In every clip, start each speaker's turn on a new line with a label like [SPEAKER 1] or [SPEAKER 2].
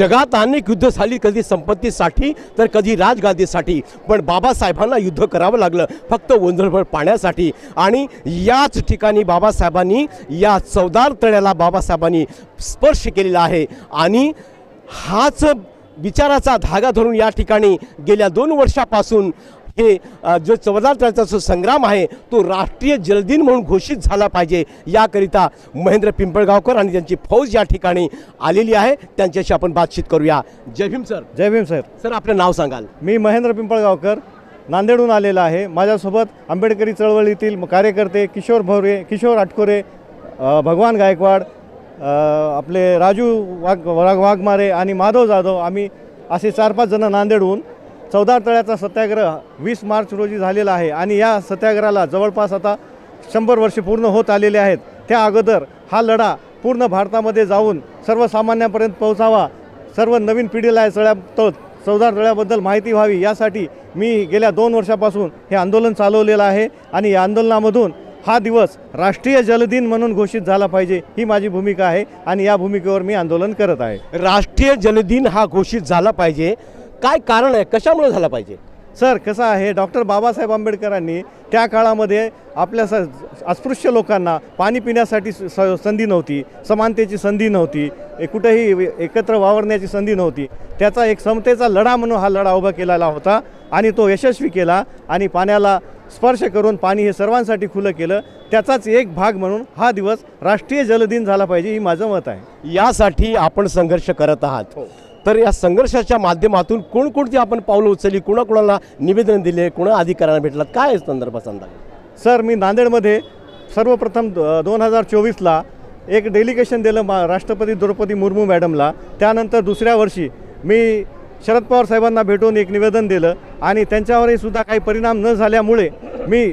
[SPEAKER 1] जगात अनेक युद्ध झाली, कधी संपत्तीसाठी तर कधी राजगादीसाठी, पण बाबासाहेबांना युद्ध करावं लागलं फक्त ओंजळभर पाण्यासाठी। आणि याच ठिकाणी बाबासाहेबांनी या चवदार तळ्याला बाबासाहेबांनी स्पर्श केलेला आहे आणि हाच विचाराचा धागा धरून या ठिकाणी गेल्या 2 वर्षापासून हे जो चवदार तळ्याचा जो संग्राम आहे तो राष्ट्रीय जलदिन म्हणून घोषित झाला पाहिजे, याकरिता महेंद्र पिंपळगावकर आणि त्यांची फौज या ठिकाणी आलेली आहे। त्यांच्याशी आपण बातचीत करूया। जय भीम सर।
[SPEAKER 2] जय भीम सर।
[SPEAKER 1] सर, आपलं नाव सांगाल?
[SPEAKER 2] मी महेंद्र पिंपळगावकर नांदेडहून आलेला आहे। माझ्यासोबत आंबेडकरी चळवळीतील कार्यकर्ते किशोर भोरे, किशोर आटकोरे, भगवान गायकवाड, आपले राजू वाघमारे आणि माधव जाधव, आम्ही असे 4-5 जण नांदेडहून चवदार तळ्याचा सत्याग्रह 20 मार्च रोजी झालेला आहे आणि या सत्याग्रहाला जवळपास आता 100 वर्षे पूर्ण होत आलेले आहेत। त्या अगोदर हा लढा पूर्ण भारतामध्ये जाऊन सर्वसामान्यांपर्यंत पोहोचावा, सर्व नवीन पिढीला चवदार तळ्याबद्दल माहिती व्हावी, यासाठी मी गेल्या 2 वर्षापासून हे आंदोलन चालवलेलं आहे आणि या आंदोलनामधून हा दिवस राष्ट्रीय जलदिन म्हणून घोषित झाला पाहिजे, ही माझी भूमिका आहे आणि या भूमिकेवर मी आंदोलन करत आहे।
[SPEAKER 1] राष्ट्रीय जलदिन हा घोषित झाला पाहिजे, काय कारण आहे, कशामुळे झाला पाहिजे?
[SPEAKER 2] सर, कसं आहे, डॉक्टर बाबासाहेब आंबेडकरांनी त्या काळामध्ये आपल्या अस्पृश्य लोकांना पाणी पिण्यासाठी संधी नव्हती, समानतेची संधी नव्हती, कुठेही एकत्र वावरण्याची संधी नव्हती। त्याचा एक समतेचा लढा म्हणून हा लढा उभा केलेला होता आणि तो यशस्वी केला आणि पाण्याला स्पर्श करून पाणी हे सर्वांसाठी खुलं केलं। त्याचाच एक भाग म्हणून हा दिवस राष्ट्रीय जलदिन झाला पाहिजे, ही माझं मत आहे।
[SPEAKER 1] यासाठी आपण संघर्ष करत आहात, तर या संघर्षाच्या माध्यमातून कोणकोणती आपण पावलं उचलली, कुणाकुणाला निवेदन दिले, कुणा अधिकाऱ्यांना भेटलात, काय संदर्भात सांगा?
[SPEAKER 2] सर, मी नांदेडमध्ये सर्वप्रथम 2024ला एक डेलिगेशन दिलं राष्ट्रपती द्रौपदी मुर्मू मॅडमला। त्यानंतर दुसऱ्या वर्षी मी शरद पवार साहेबांना भेटून एक निवेदन दिलं आणि त्यांच्यावरही सुद्धा काही परिणाम न झाल्यामुळे मी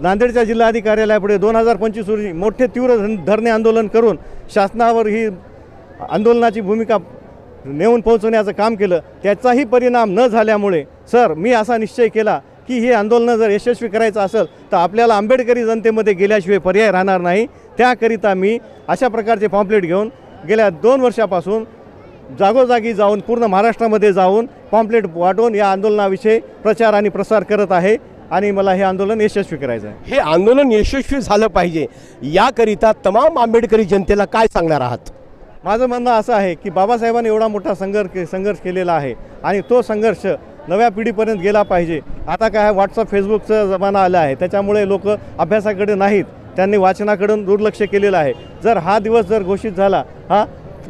[SPEAKER 2] नांदेडच्या जिल्हाधिकार्यालयापुढे 2025 रोजी मोठे तीव्र धरणे आंदोलन करून शासनावर ही आंदोलनाची भूमिका नेऊन पोहोचवण्याचं काम केलं। त्याचाही परिणाम न झाल्यामुळे सर, मी असा निश्चय केला की हे आंदोलन जर यशस्वी करायचं असेल तर आपल्याला आंबेडकरी जनतेमध्ये गेल्याशिवाय पर्याय राहणार नाही। त्याकरिता मी अशा प्रकारचे पॉम्पलेट घेऊन गेल्या 2 वर्षापासून जागोजागी जाऊन पूर्ण महाराष्ट्रामध्ये जाऊन पॉम्पलेट वाटून या आंदोलनाविषयी प्रचार आणि प्रसार करत आहे आणि मला हे आंदोलन यशस्वी करायचं आहे।
[SPEAKER 1] हे आंदोलन यशस्वी झालं पाहिजे, याकरिता तमाम आंबेडकरी जनतेला काय सांगणार आहात?
[SPEAKER 2] माझं म्हणणं असं आहे की बाबासाहेबांनी एवढा मोठा संघर्ष केलेला आहे आणि तो संघर्ष नव्या पिढीपर्यंत गेला पाहिजे। आता काय व्हॉट्सअप फेसबुकचा जमाना आला आहे, त्याच्यामुळे लोक अभ्यासाकडे नाहीत, त्यांनी वाचनाकडून दुर्लक्ष केलेलं आहे। जर हा दिवस जर घोषित झाला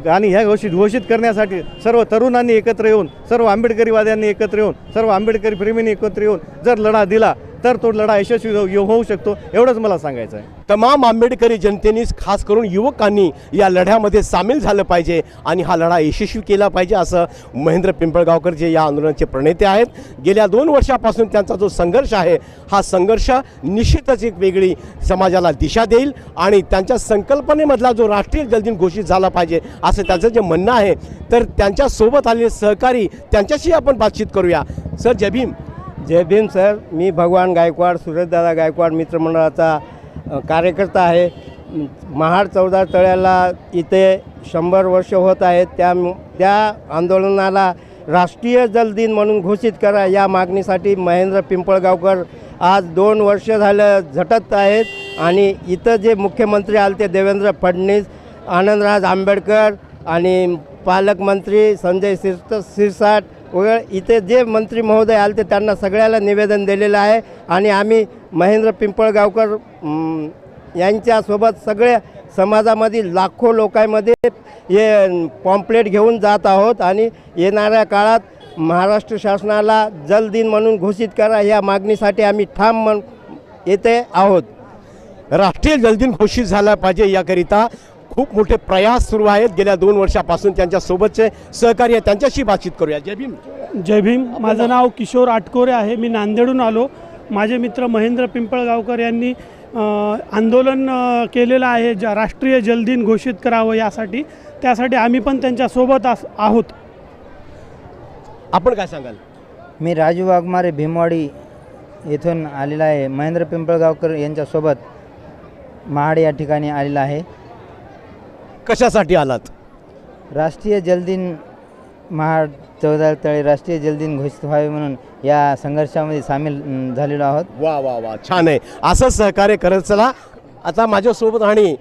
[SPEAKER 2] आणि ह्या घोषित करण्यासाठी सर्व तरुणांनी एकत्र येऊन, सर्व आंबेडकरीवाद्यांनी एकत्र येऊन, सर्व आंबेडकरी प्रेमींनी एकत्र येऊन जर लढा दिला तर तो लढा यशस्वी होऊ शकतो, एवढंच मला सांगायचं आहे।
[SPEAKER 1] तमाम आंबेडकरी जनतेने, खास करून युवकांनी या लढ्यामध्ये सामील झालं पाहिजे आणि हा लढा यशस्वी केला पाहिजे, असं महेंद्र पिंपळगावकर जे या आंदोलनाचे प्रणेते आहेत, गेल्या 2 वर्षापासून त्यांचा जो संघर्ष आहे हा संघर्ष निश्चितच एक वेगळी समाजाला दिशा देईल आणि त्यांच्या संकल्पनेमधला जो राष्ट्रीय जलदिन घोषित झाला पाहिजे असं त्यांचं जे म्हणणं आहे। तर त्यांच्यासोबत आलेले सहकारी, त्यांच्याशी आपण बातचीत करूया। सर, जय भीम।
[SPEAKER 3] जय भीम सर। मी भगवान गायकवाड, सुरेशदादा गायकवाड मित्रमंडळाचा कार्यकर्ता आहे। महाड चवदार तळ्याला इथे 100 वर्ष होत आहेत, त्या आंदोलनाला राष्ट्रीय जलदिन म्हणून घोषित करा, या मागणीसाठी महेंद्र पिंपळगावकर आज 2 वर्ष झालं झटत आहेत आणि इथं जे मुख्यमंत्री आले ते देवेंद्र फडणवीस, आनंदराज आंबेडकर आणि पालकमंत्री संजय शिरसाट वगैरे इथे जे मंत्री महोदय आले ते त्यांना सगळ्याला निवेदन दिलेलं आहे आणि आम्ही महेंद्र पिंपळगावकर यांच्यासोबत सगळ्या समाजामधील लाखो लोकांमध्ये हे पॉम्पलेट घेऊन जात आहोत आणि येणाऱ्या काळात महाराष्ट्र शासनाला जलदिन म्हणून घोषित करा, या मागणीसाठी आम्ही ठाम येथे आहोत।
[SPEAKER 1] राष्ट्रीय जलदिन घोषित झाला पाहिजे, याकरिता खूप मोठे प्रयास सुरू आहेत गेल्या 2 वर्षापासून। त्यांच्यासोबतचे सहकारी आहेत, त्यांच्याशी बातचीत करूया। जय भीम।
[SPEAKER 4] जय भीम। माझं नाव किशोर आटकोरे आहे, मी नांदेडहून आलो। माझे मित्र महेंद्र पिंपळगावकर यांनी आंदोलन केलेलं आहे राष्ट्रीय जलदिन घोषित करावं यासाठी, त्यासाठी आम्ही पण त्यांच्यासोबत आहोत।
[SPEAKER 1] आपण काय सांगाल?
[SPEAKER 5] मी राजू वाघमारे भीमवाडी येथून आलेला आहे। महेंद्र पिंपळगावकर यांच्यासोबत महाड या ठिकाणी आलेला आहे।
[SPEAKER 1] कशासाठी आलात?
[SPEAKER 5] राष्ट्रीय जलदिन महाड चौदा तळे राष्ट्रीय जलदिन घोषित व्हावे म्हणून या संघर्षामध्ये सामील झालेलो आहोत.
[SPEAKER 1] वा वा वा, छान आहे. असं सहकार्य करत चला. आता माझ्यासोबत आणि